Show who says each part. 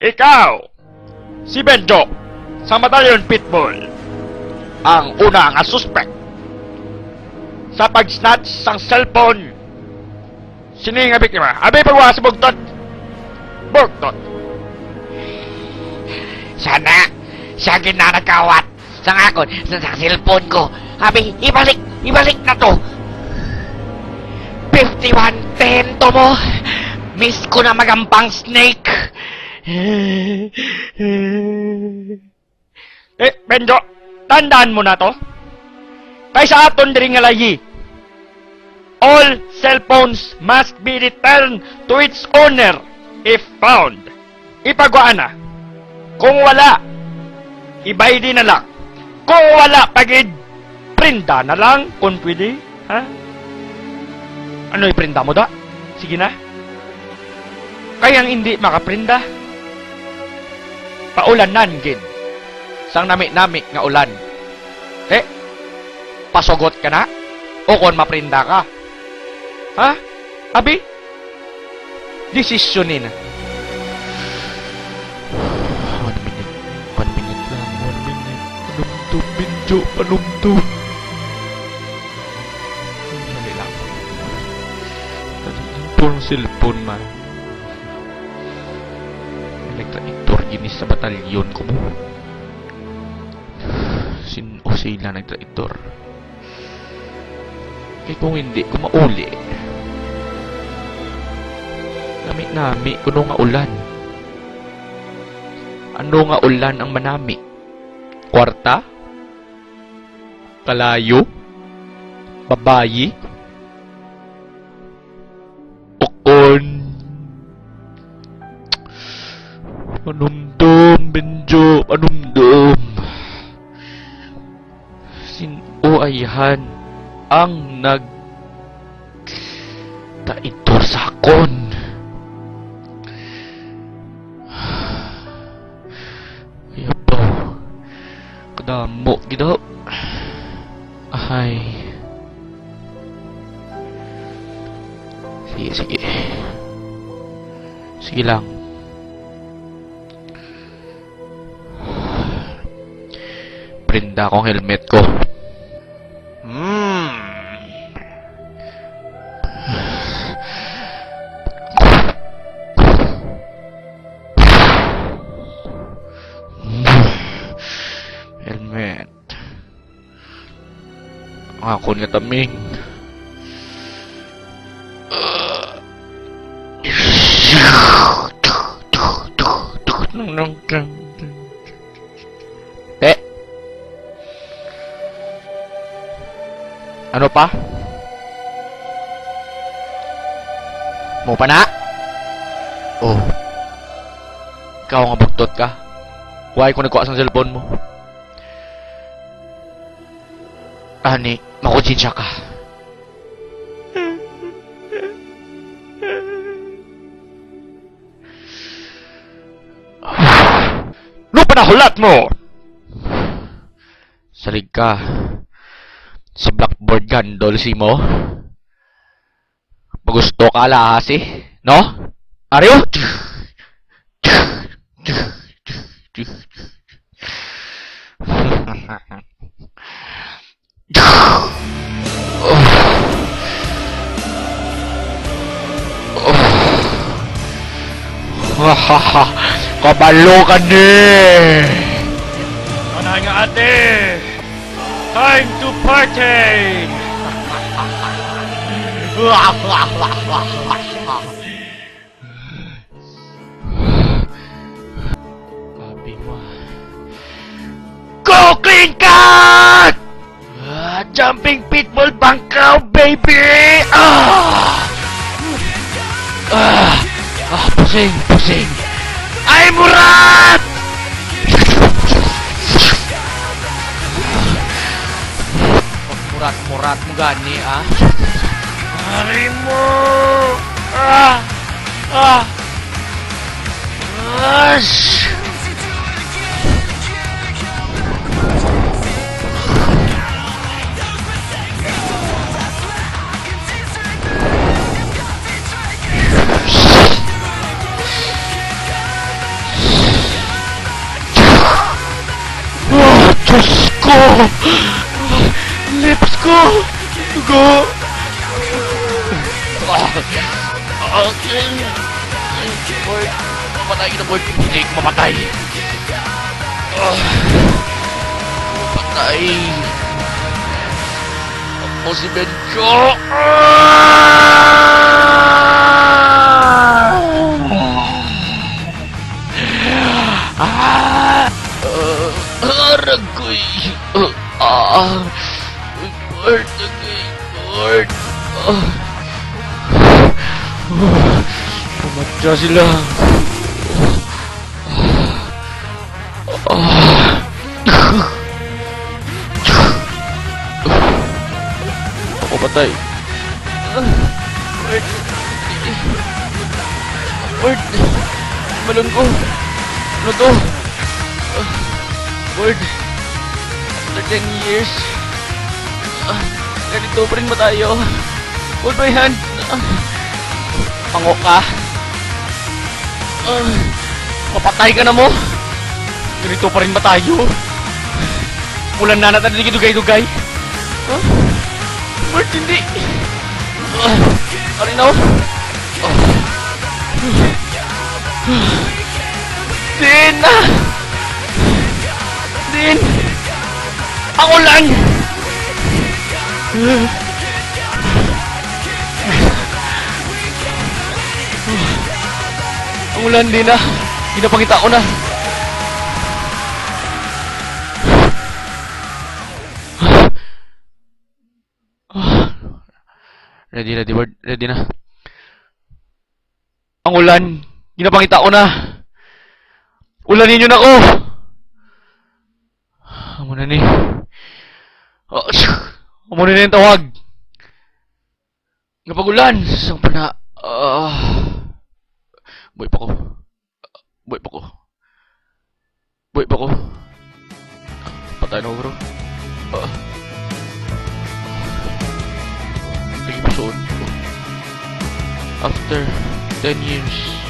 Speaker 1: Ikaw, si Benjo, sa Batalyon Pitbull, ang una nga suspect sa pag-snatch sang cellphone. Sino nga biktima? Abi pagwa si Bugtot. Bugtot.
Speaker 2: Sana, siya ginanagkawat sa akon sa cellphone ko. Abi, ibalik na to. 5110 to mo. Miss ko na magampang snake.
Speaker 1: Benjo, tandaan mo na to. Kaysa aton diri nga layi. All cell phones must be returned to its owner if found. Ipagwaan na. Kung wala, ibay di na lang. Kung wala, pagid, prinda na lang, kung pwede. Ha? Ano iprinda mo da? Sige na. Kayang hindi makaprinda. Paulanan, gid. Sang nami-nami nga ulan. Pasugot ka na? O kung maprinda ka? Ha? Abi? Desisyonin na.
Speaker 3: 1 minute lang, 1 minute. Panumtub, Benjo, panumtub.
Speaker 1: Dali lang.
Speaker 3: Purong cellphone man. Nagtraitor ginis sa batalyon ko mo. Sino sila nagtraitor? Kaya kung hindi ko mauli, nami-nami kuno nga ulan. Ano nga ulan ang manami? Kwarta? Kalayo? Babayi? Ukon? Panumdum, Benjo, panumdum. Sino ayhan ang nagtraitor sa akon? Ayaw, kadamo gito. Ay, sige lang. Prinda akong helmet ko. Helmet. Ako nga taming. Ano pa? Mo pa na? Oh. Ikaw nga bugtot ka. Huwag ko nagkuha sa cellphone mo. Ani, makutsinsya ka.
Speaker 1: No panahulat mo!
Speaker 3: Salig ka. Si Blackboard Gandol si mo. Magusto ka alahasi, no? Ariyo? Kabalo ka ni!
Speaker 1: Ano nga ate? Time to party!
Speaker 3: Sabi mo.
Speaker 1: Go clean cut! Jumping pitbull bangkaw, baby!
Speaker 3: Pusing!
Speaker 1: Ay, murat!
Speaker 3: Murat mo gani, ah?
Speaker 1: Hari mo! Ash!
Speaker 3: Diyos ko! Lips ko! Dugo!
Speaker 2: Boy, mamatay na, boy. Hindi ko mamatay. Mamatay. Ako si Benjo. Aragoy. Lord, Lord.
Speaker 3: Pumatya sila. Ako patay.
Speaker 2: Lord. Malon ko. Ano to? Lord. After 10 years. Ganito pa rin ba tayo? Hold my hand.
Speaker 3: Pango ka? Mapatay ka na mo? Ganito pa rin ba tayo? Mulan na natin dugay-dugay?
Speaker 2: Huh? Lord, hindi. Ano na? Din! Din! Ako lang!
Speaker 3: Ang ulan din na. Ginapangita ko na. Ready, word. Ready na. Ang ulan. Ginapangita ko na. Ulanin nyo na ko. Amo na ni. Amo na yung tawag. Kapag ulan. Sang pa na. Buhay pa ko. Buhay pa ko. Buhay pa ko. Patay na ako, bro. Lagi pa suot ko. After 10 years.